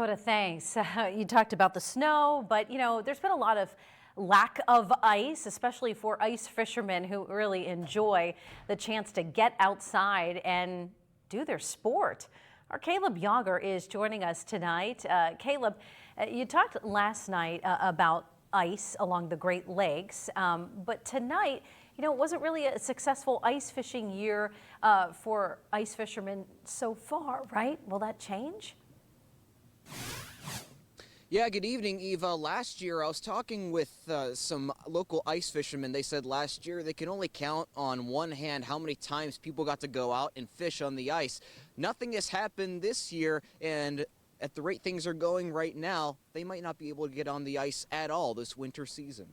What a thanks. You talked about the snow, but there's been a lot of lack of ice, especially for ice fishermen who really enjoy the chance to get outside and do their sport. Our Caleb Yager is joining us tonight. Caleb, you talked last night about ice along the Great Lakes, but tonight, it wasn't really a successful ice fishing year for ice fishermen so far, right? Will that change? Yeah, good evening, Eva. Last year, I was talking with some local ice fishermen. They said last year they could only count on one hand how many times people got to go out and fish on the ice. Nothing has happened this year, and at the rate things are going right now, they might not be able to get on the ice at all this winter season.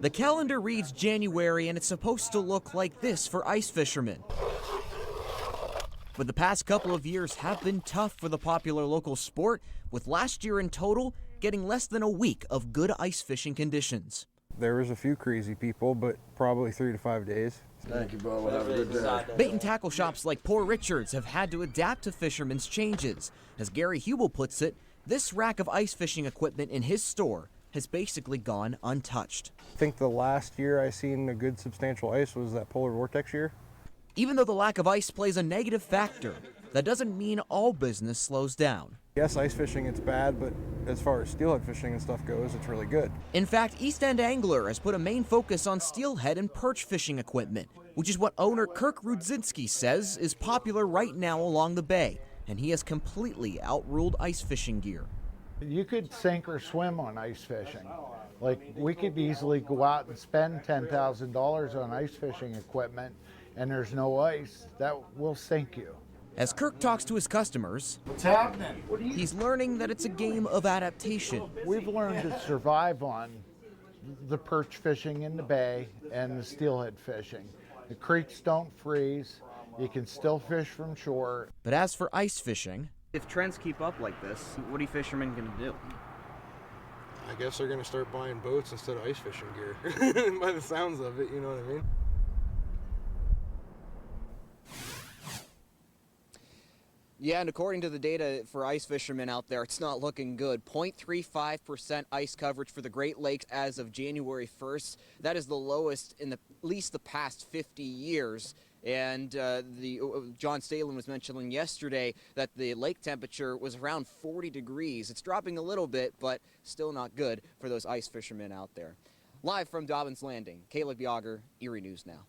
The calendar reads January, and it's supposed to look like this for ice fishermen. But the past couple of years have been tough for the popular local sport, with last year in total getting less than a week of good ice fishing conditions. There was a few crazy people, but probably 3 to 5 days. Thank you, bro. Have a good day. Bait and tackle shops like Poor Richards have had to adapt to fishermen's changes. As Gary Hubel puts it, this rack of ice fishing equipment in his store has basically gone untouched. I think the last year I seen a good substantial ice was that polar vortex year. Even though the lack of ice plays a negative factor, that doesn't mean all business slows down. Yes, ice fishing, it's bad, but as far as steelhead fishing and stuff goes, it's really good. In fact, East End Angler has put a main focus on steelhead and perch fishing equipment, which is what owner Kirk Rudzinski says is popular right now along the bay, and he has completely outruled ice fishing gear. You could sink or swim on ice fishing. Like, we could easily go out and spend $10,000 on ice fishing equipment and there's no ice. That will sink you. As Kirk talks to his customers, What's happening? He's learning that it's a game of adaptation. We've learned to survive on the perch fishing in the bay and the steelhead fishing. The creeks don't freeze. You can still fish from shore. But as for ice fishing, if trends keep up like this, what are fishermen going to do? I guess they're going to start buying boats instead of ice fishing gear, by the sounds of it, you know what I mean? yeah, and according to the data for ice fishermen out there, it's not looking good. 0.35% ice coverage for the Great Lakes as of January 1st. That is the lowest in at least the past 50 years. And John Stalin was mentioning yesterday that the lake temperature was around 40 degrees. It's dropping a little bit, but still not good for those ice fishermen out there. Live from Dobbins Landing, Caleb Yager, Erie News Now.